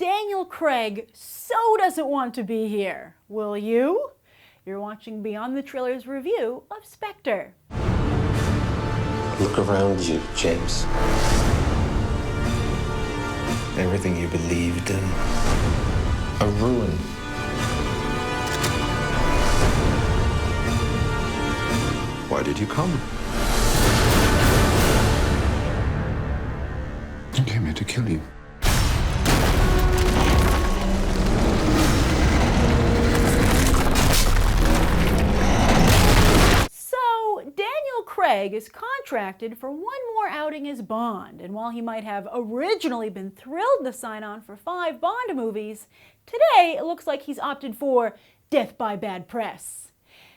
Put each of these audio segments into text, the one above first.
Daniel Craig so doesn't want to be here. Will you? You're watching Beyond the Trailers review of Spectre. Look around you, James. Everything you believed in, a ruin. Why did you come? I came here to kill you. Craig is contracted for one more outing as Bond, and while he might have originally been thrilled to sign on for 5 Bond movies, today it looks like he's opted for death by bad press.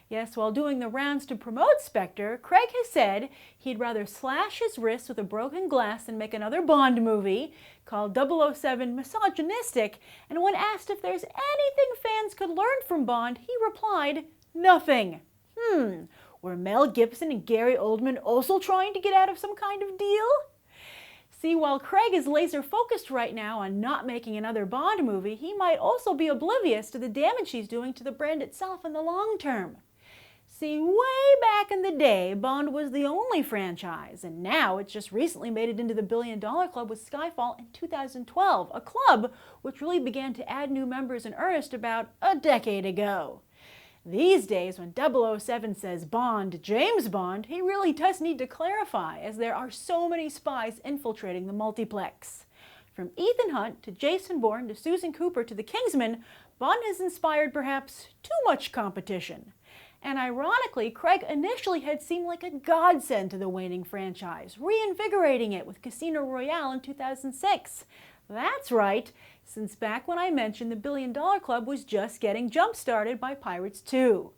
Yes, while doing the rounds to promote Spectre, Craig has said he'd rather slash his wrists with a broken glass than make another Bond movie, called 007 misogynistic, and when asked if there's anything fans could learn from Bond, he replied, nothing. Were Mel Gibson and Gary Oldman also trying to get out of some kind of deal? See, while Craig is laser focused right now on not making another Bond movie, he might also be oblivious to the damage he's doing to the brand itself in the long term. See, way back in the day, Bond was the only franchise, and now it's just recently made it into the $1 billion club with Skyfall in 2012, a club which really began to add new members in earnest about a decade ago. These days, when 007 says Bond, James Bond, he really does need to clarify, as there are so many spies infiltrating the multiplex. From Ethan Hunt to Jason Bourne to Susan Cooper to the Kingsman, Bond has inspired perhaps too much competition. And ironically, Craig initially had seemed like a godsend to the waning franchise, reinvigorating it with Casino Royale in 2006. That's right, since back when I mentioned the $1 billion club was just getting jump-started by Pirates 2.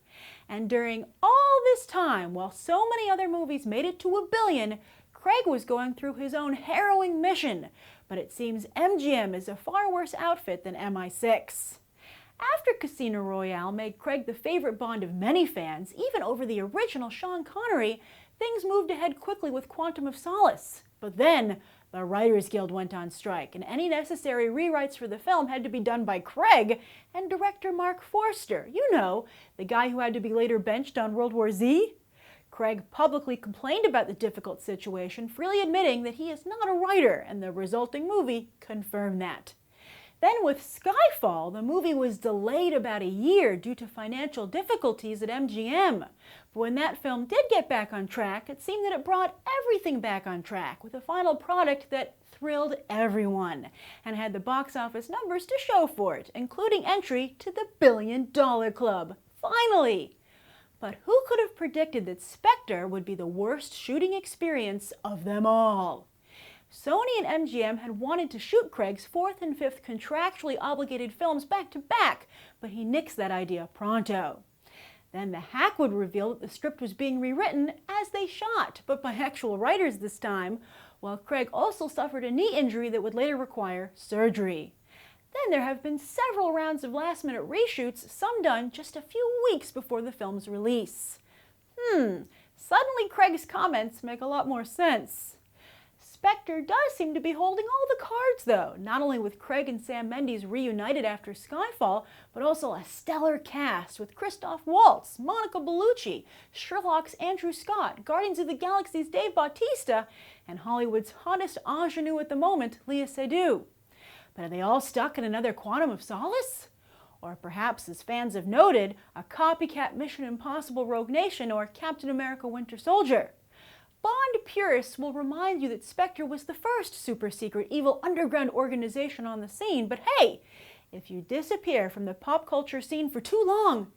And during all this time, while so many other movies made it to $1 billion, Craig was going through his own harrowing mission. But it seems MGM is a far worse outfit than MI6. After Casino Royale made Craig the favorite Bond of many fans, even over the original Sean Connery, things moved ahead quickly with Quantum of Solace. But then, the Writers Guild went on strike, and any necessary rewrites for the film had to be done by Craig and director Mark Forster. You know, the guy who had to be later benched on World War Z? Craig publicly complained about the difficult situation, freely admitting that he is not a writer, and the resulting movie confirmed that. Then with Skyfall, the movie was delayed about a year due to financial difficulties at MGM. But when that film did get back on track, it seemed that it brought everything back on track with a final product that thrilled everyone and had the box office numbers to show for it, including entry to the $1 billion club. Finally! But who could have predicted that Spectre would be the worst shooting experience of them all? Sony and MGM had wanted to shoot Craig's 4th and 5th contractually obligated films back to back, but he nixed that idea pronto. Then the hack would reveal that the script was being rewritten as they shot, but by actual writers this time, while Craig also suffered a knee injury that would later require surgery. Then there have been several rounds of last-minute reshoots, some done just a few weeks before the film's release. Suddenly Craig's comments make a lot more sense. Spectre does seem to be holding all the cards, though, not only with Craig and Sam Mendes reunited after Skyfall, but also a stellar cast with Christoph Waltz, Monica Bellucci, Sherlock's Andrew Scott, Guardians of the Galaxy's Dave Bautista, and Hollywood's hottest ingenue at the moment, Léa Seydoux. But are they all stuck in another Quantum of Solace? Or perhaps, as fans have noted, a copycat Mission Impossible Rogue Nation or Captain America Winter Soldier? Bond purists will remind you that Spectre was the first super-secret evil underground organization on the scene, but hey, if you disappear from the pop culture scene for too long,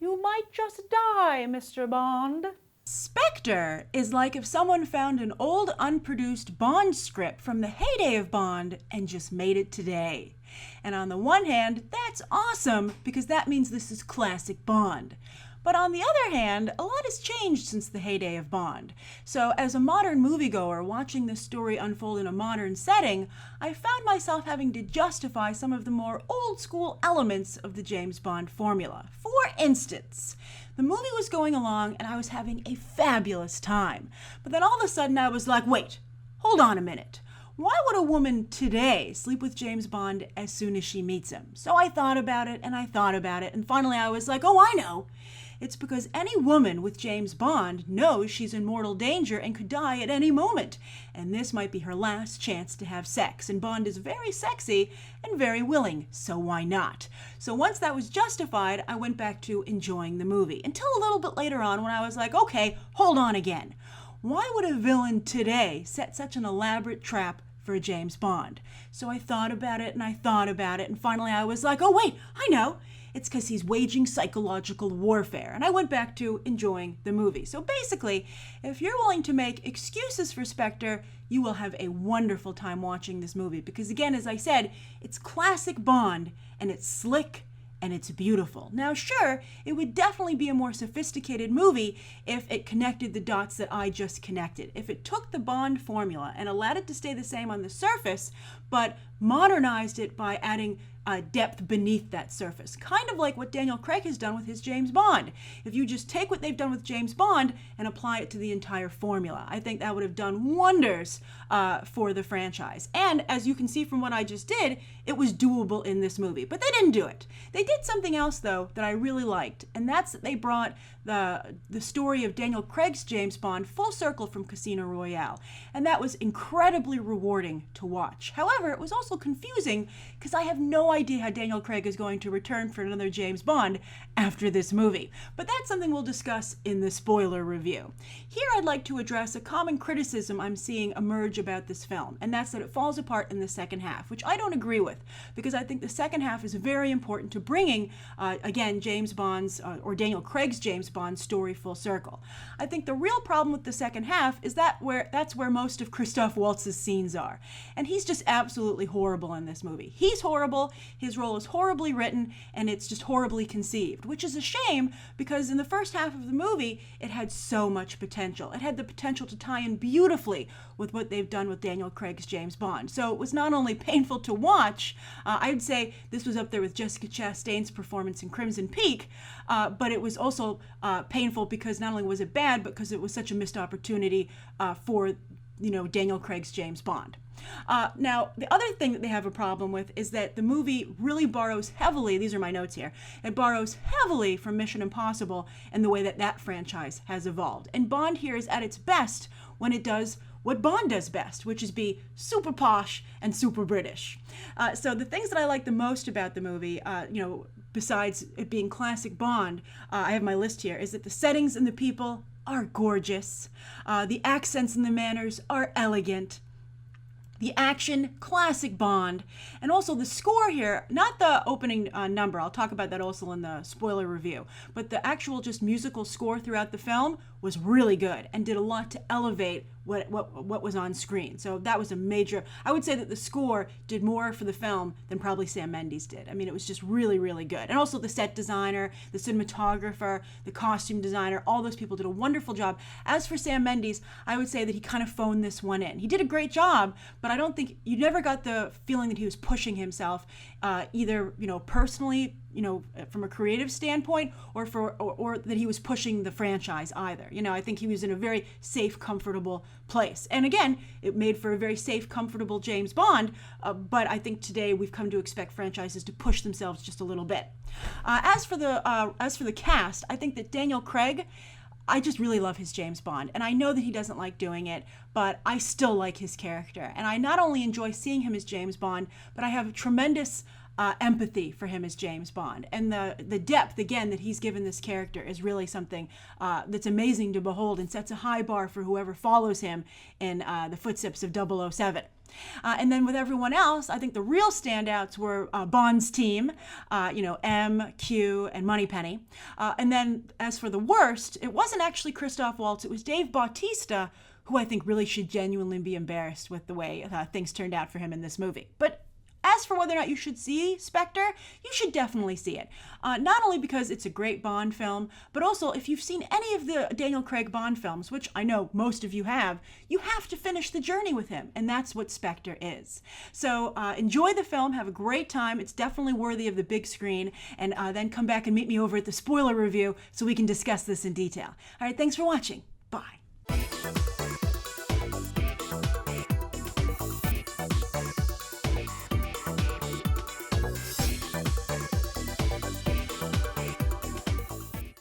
you might just die, Mr. Bond. Spectre is like if someone found an old unproduced Bond script from the heyday of Bond and just made it today. And on the one hand, that's awesome because that means this is classic Bond. But on the other hand, a lot has changed since the heyday of Bond. So as a modern moviegoer watching this story unfold in a modern setting, I found myself having to justify some of the more old-school elements of the James Bond formula. For instance, the movie was going along and I was having a fabulous time. But then all of a sudden I was like, wait, hold on a minute. why would a woman today sleep with James Bond as soon as she meets him? So I thought about it, and I thought about it, and finally I was like, oh, I know. It's because any woman with James Bond knows she's in mortal danger and could die at any moment, and this might be her last chance to have sex. And Bond is very sexy and very willing, so why not? So once that was justified, I went back to enjoying the movie, until a little bit later on when I was like, okay, hold on again. Why would a villain today set such an elaborate trap for James Bond? So I thought about it, and I thought about it, and finally I was like, oh wait, I know. It's because he's waging psychological warfare. And I went back to enjoying the movie. So basically, if you're willing to make excuses for Spectre, you will have a wonderful time watching this movie. Because again, as I said, it's classic Bond, and it's slick, and it's beautiful. Now, sure, it would definitely be a more sophisticated movie if it connected the dots that I just connected. If it took the Bond formula and allowed it to stay the same on the surface, but modernized it by adding depth beneath that surface. Kind of like what Daniel Craig has done with his James Bond. If you just take what they've done with James Bond and apply it to the entire formula, I think that would have done wonders for the franchise. And as you can see from what I just did, it was doable in this movie. But they didn't do it. They did something else, though, that I really liked, and that's that they brought the story of Daniel Craig's James Bond full circle from Casino Royale. And that was incredibly rewarding to watch. However, it was also confusing because I have no idea how Daniel Craig is going to return for another James Bond after this movie. But that's something we'll discuss in the spoiler review. Here I'd like to address a common criticism I'm seeing emerge about this film, and that's that it falls apart in the second half, which I don't agree with, because I think the second half is very important to bringing, again, James Bond's, or Daniel Craig's James Bond story full circle. I think the real problem with the second half is that's where most of Christoph Waltz's scenes are. And he's just absolutely horrible in this movie. He's horrible, his role is horribly written, and it's just horribly conceived, which is a shame because in the first half of the movie, it had so much potential. It had the potential to tie in beautifully with what they've done with Daniel Craig's James Bond. So it was not only painful to watch, I'd say this was up there with Jessica Chastain's performance in Crimson Peak, but it was also painful because not only was it bad, but because it was such a missed opportunity for Daniel Craig's James Bond. Now, the other thing that they have a problem with is that the movie really borrows heavily, these are my notes here, it borrows heavily from Mission Impossible and the way that that franchise has evolved. And Bond here is at its best when it does what Bond does best, which is be super posh and super British. So the things that I like the most about the movie, besides it being classic Bond, I have my list here, is that the settings and the people are gorgeous. The accents and the manners are elegant. The action, classic Bond, and also the score here, not the opening number, I'll talk about that also in the spoiler review, but the actual just musical score throughout the film was really good and did a lot to elevate what was on screen. So that was a major, I would say that the score did more for the film than probably Sam Mendes did. I mean, it was just really, really good. And also the set designer, the cinematographer, the costume designer, all those people did a wonderful job. As for Sam Mendes, I would say that he kind of phoned this one in. He did a great job, but I don't think, you never got the feeling that he was pushing himself, either, personally, from a creative standpoint, or that he was pushing the franchise either. I think he was in a very safe, comfortable place. And again, it made for a very safe, comfortable James Bond, but I think today we've come to expect franchises to push themselves just a little bit. As for the cast, I think that Daniel Craig, I just really love his James Bond, and I know that he doesn't like doing it, but I still like his character. And I not only enjoy seeing him as James Bond, but I have tremendous empathy for him as James Bond. And the depth, again, that he's given this character is really something that's amazing to behold and sets a high bar for whoever follows him in the footsteps of 007. And then with everyone else, I think the real standouts were Bond's team, M, Q, and Moneypenny. And then as for the worst, it wasn't actually Christoph Waltz, it was Dave Bautista, who I think really should genuinely be embarrassed with the way things turned out for him in this movie. But as for whether or not you should see Spectre, you should definitely see it. Not only because it's a great Bond film, but also if you've seen any of the Daniel Craig Bond films, which I know most of you have to finish the journey with him, and that's what Spectre is. So enjoy the film, have a great time. It's definitely worthy of the big screen, and then come back and meet me over at the spoiler review so we can discuss this in detail. All right, thanks for watching. Bye.